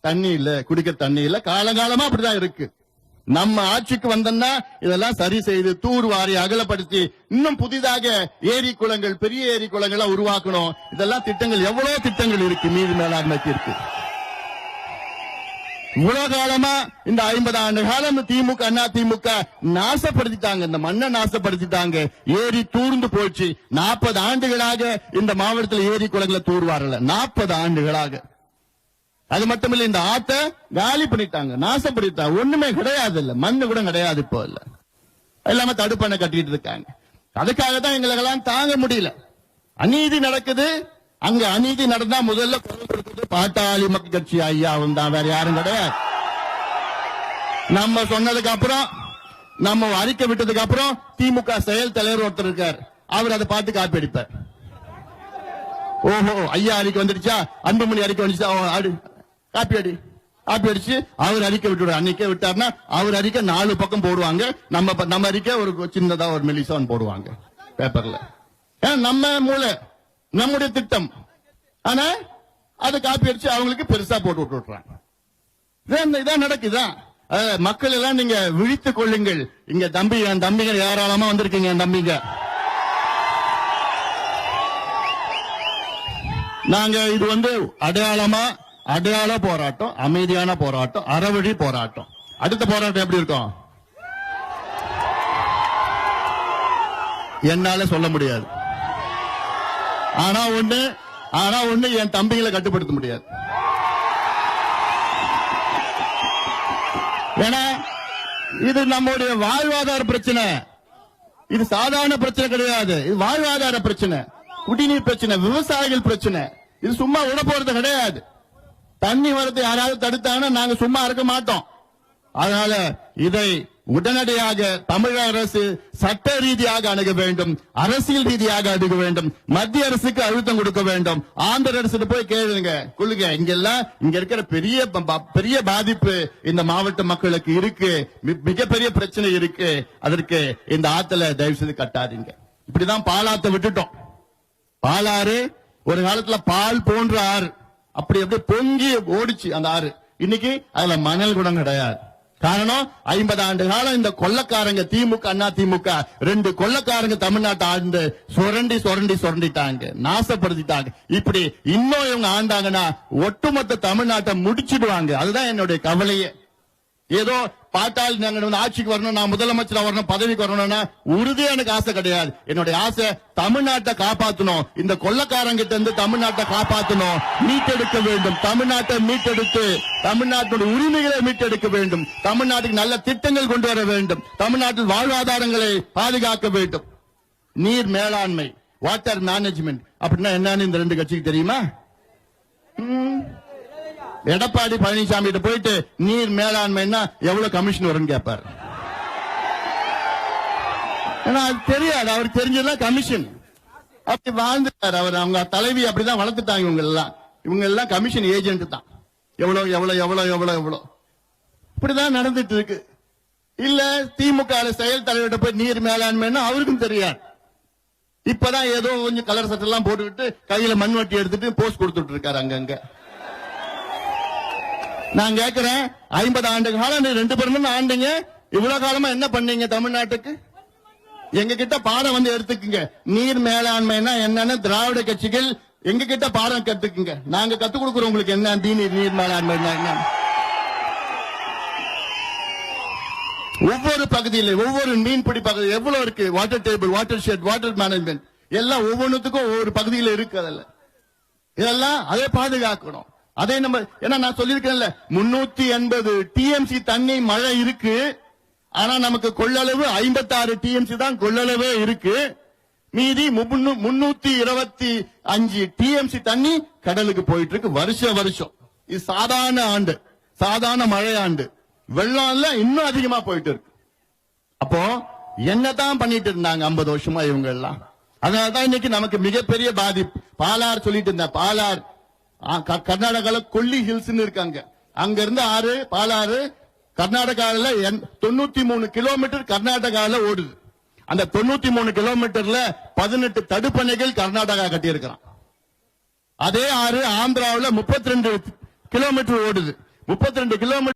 தண்ணி இல்ல, குடிக்க தண்ணி இல்ல, காலகாலமா அப்படிதான் இருக்கு. நம்ம ஆட்சிக்கு வந்தோம்னா இதெல்லாம் சரி செய்து தூர்வாரி அகலப்படுத்தி இன்னும் புதிதாக ஏரி குளங்கள், பெரிய ஏரி குளங்களை உருவாக்கணும். இதெல்லாம் திட்டங்கள், எவ்வளவு திட்டங்கள் இருக்கு நீர் மேலாண்மைக்கு இருக்கு. இவ்வளவு காலமா இந்த 50 ஆண்டு காலம் திமுக அண்ணா திமுக நாசப்படுத்திட்டாங்க, இந்த மண்ணை நாசப்படுத்திட்டாங்க. ஏரி தூர்ந்து போச்சு. 40 ஆண்டுகளாக இந்த மாவட்டத்தில் ஏரி குளங்களை தூர்வாரல, 40 ஆண்டுகளாக. அது மட்டும் இல்ல, இந்த ஆத்த காலி பண்ணிட்டாங்க, நாசப்படுத்தாங்க. ஒண்ணுமே கிடையாது, இல்ல மண்ணு கூட கிடையாது, இப்போ இல்ல, எல்லாமே தடுப்பணை கட்டிட்டு இருக்காங்க. அதுக்காக தான் எங்களுக்கெல்லாம் தாங்க முடியல. அநீதி நடக்குது. அங்க அநீதி நடந்தா முதல்ல குரல் கொடுத்தது பாட்டாளி மக்கள் கட்சி ஐயாவும் தான், வேற யாரும் கிடையாது. நம்ம சொன்னதுக்கு அப்புறம், நம்ம அறிக்கை விட்டதுக்கு அப்புறம் திமுக செயல் தலைவர் ஒருத்தர் இருக்கார், அவர் அதை பார்த்து காப்பி அடிப்பார். ஓஹோ, ஐயா அறிக்கை வந்துடுச்சா, அன்புமணி அறிக்கை வந்துச்சா, காப்பி அடிச்சு அவர் அறிக்கை விட்டு அன்னைக்கே விட்டார்னா அவர் அறிக்கை 4 பக்கம் போடுவாங்க. நம்ம அறிக்கை ஒரு சின்னதா ஒரு மெலிசான் போடுவாங்க பேப்பர்ல. நம்ம மூளை, நம்முடைய திட்டம். ஆனா அதை காப்பி அடிச்சு அவங்களுக்கு பெருசா போட்டு விட்டுறாங்க. இதான் நடக்குதா? மக்கள் எல்லாம் நீங்க விழித்துக் கொள்ளுங்கள். இங்க தம்பிங்க ஏராளமா வந்திருக்கீங்க. என் தம்பிங்க, நாங்க இது அடையாள போராட்டம், அமைதியான போராட்டம், அறவழி போராட்டம். அடுத்த போராட்டம் எப்படி இருக்கும் என்னால சொல்ல முடியாது. ஆனா ஒண்ணு என் தம்பிகளை கட்டுப்படுத்த முடியாது. ஏன்னா இது நம்முடைய வாழ்வாதார பிரச்சனை. இது சாதாரண பிரச்சனை கிடையாது. இது வாழ்வாதார பிரச்சனை, குடிநீர் பிரச்சனை, விவசாயிகள் பிரச்சனை. இது சும்மா விட போறது கிடையாது. தண்ணி வரது யாராவது தடுத்தாங்கன்னா நாங்க சும்மா இருக்க மாட்டோம். அதனால இதை உடனடியாக தமிழக அரசு சட்ட ரீதியாக அணுக வேண்டும், அரசியல் ரீதியாக அணுக வேண்டும், மத்திய அரசுக்கு அழுத்தம் கொடுக்க வேண்டும். ஆந்திர அரசு போய் கேளுங்க, கொள்ளுங்க. இங்க இருக்கிற பெரிய பாதிப்பு இந்த மாவட்ட மக்களுக்கு இருக்கு, மிகப்பெரிய பிரச்சனை இருக்கு. அதற்கு இந்த ஆத்துல தயவு செய்து கட்டாதீங்க. இப்படிதான் பாலாத்தை விட்டுட்டோம். பாலாறு ஒரு காலத்துல பால் போன்ற ஆறு, அப்படி பொங்கி ஓடிச்சு அந்த ஆறு. இன்னைக்கு அதுல மணல் கூட கிடையாது. காரணம், 50 ஆண்டு காலம் இந்த கொள்ளக்காரங்க, திமுக அண்ணா திமுக 2 கொள்ளக்காரங்க தமிழ்நாட்டை ஆண்டு சுரண்டிட்டாங்க, நாசப்படுத்திட்டாங்க. இப்படி இன்னும் இவங்க ஆண்டாங்கன்னா ஒட்டுமொத்த தமிழ்நாட்டை முடிச்சிடுவாங்க. அதுதான் என்னுடைய கவலையே. ஏதோ பாட்டாளி நாங்க ஆட்சிக்கு வரணும், நான் முதலமைச்சர் வரணும், பதவிக்கு வரணும்னா உறுதியா எனக்கு ஆசை கிடையாது. என்னுடைய ஆசை தமிழ்நாட்டை காப்பாற்றணும், இந்த கொள்ளக்காரங்கிட்ட இருந்து தமிழ்நாட்டை காப்பாற்றணும், மீட்டெடுக்க வேண்டும். தமிழ்நாட்டை மீட்டெடுத்து தமிழ்நாட்டுடைய உரிமைகளை மீட்டெடுக்க வேண்டும். தமிழ்நாட்டுக்கு நல்ல திட்டங்கள் கொண்டு வர வேண்டும். தமிழ்நாட்டில் வாழ்வாதாரங்களை பாதுகாக்க வேண்டும். நீர் மேலாண்மை, வாட்டர் மேனேஜ்மெண்ட் அப்படின்னா என்னன்னு இந்த 2 கட்சிக்கு தெரியுமா? எடப்பாடி பழனிசாமி கிட்ட போயிட்டு நீர் மேலாண்மைன்னா எவ்வளவு கமிஷன் வரும்னு கேட்பாரு. அது தெரியாது, அவருக்கு தெரிஞ்சதுதான் கமிஷன். அப்படி வாழ்ந்துட்டார் அவர். அவங்க தலைவி அப்படிதான் வளர்த்துட்டாங்க. இவங்க எல்லாம் கமிஷன் ஏஜென்ட் தான். எவ்வளவு இப்படிதான் நடந்துட்டு இருக்கு. இல்ல திமுக செயல் தலைவர்கிட்ட போய் நீர் மேலாண்மைன்னா அவருக்கும் தெரியாது. இப்பதான் ஏதோ கொஞ்சம் கலர் சட்டை எல்லாம் போட்டுக்கிட்டு கையில மண்வட்டி எடுத்துட்டு போஸ்ட் கொடுத்துட்டு இருக்காரு அங்கங்க. நான் கேட்கிறேன், 50 ஆண்டு காலம் 2 பேரும் ஆண்டுங்க, இவ்வளவு காலமா என்ன பண்ணீங்க தமிழ்நாட்டுக்கு? எங்க கிட்ட பாடம் எடுத்துக்குங்க. நீர் மேலாண்மைனா என்னன்னு திராவிட கட்சிகள் எங்க கிட்ட பாடம் கத்துக்குங்க. நாங்க கத்துக் கொடுக்கிறோம் உங்களுக்கு என்ன நீர் மேலாண்மை. ஒவ்வொரு பகுதியில், ஒவ்வொரு மீன்பிடி பகுதி எவ்வளவு இருக்கு, water table, water shed, water management எல்லாம் ஒவ்வொன்றுத்துக்கும் ஒவ்வொரு பகுதியில் இருக்கு. இதெல்லாம் அதை பாதுகாக்கணும். அதே நம்ம என்ன நான் சொல்லியிருக்கேன்ல, 380 டிஎம்சி தண்ணி மழை இருக்கு. ஆனா நமக்கு கொள்ளளவு 56 டிஎம்சி தான் கொள்ளளவே இருக்கு. மீதி 325 டிஎம்சி தண்ணி கடலுக்கு போயிட்டு இருக்கு வருஷம். இது சாதாரண ஆண்டு, சாதாரண மழை ஆண்டு. வெள்ளம் எல்லாம் இன்னும் அதிகமா போயிட்டு இருக்கு. அப்போ என்னதான் பண்ணிட்டு இருந்தாங்க 50 வருஷமா இவங்க எல்லாம்? அதனாலதான் இன்னைக்கு நமக்கு மிகப்பெரிய பாதிப்பு. பாலார் சொல்லிட்டு இருந்த பாலார் கர்நாடகால கொல்லி ஹில்ஸ் இருக்காங்க. அங்க இருந்து ஆறு பாலாறு கர்நாடகால 93 கிலோமீட்டர் கர்நாடகால ஓடுது. அந்த 93 கிலோமீட்டர்ல 18 தடுப்பணைகள் கர்நாடகா கட்டி இருக்கிறான். அதே ஆறு ஆந்திராவில் 32 கிலோமீட்டர் ஓடுது. 32 கிலோமீட்டர்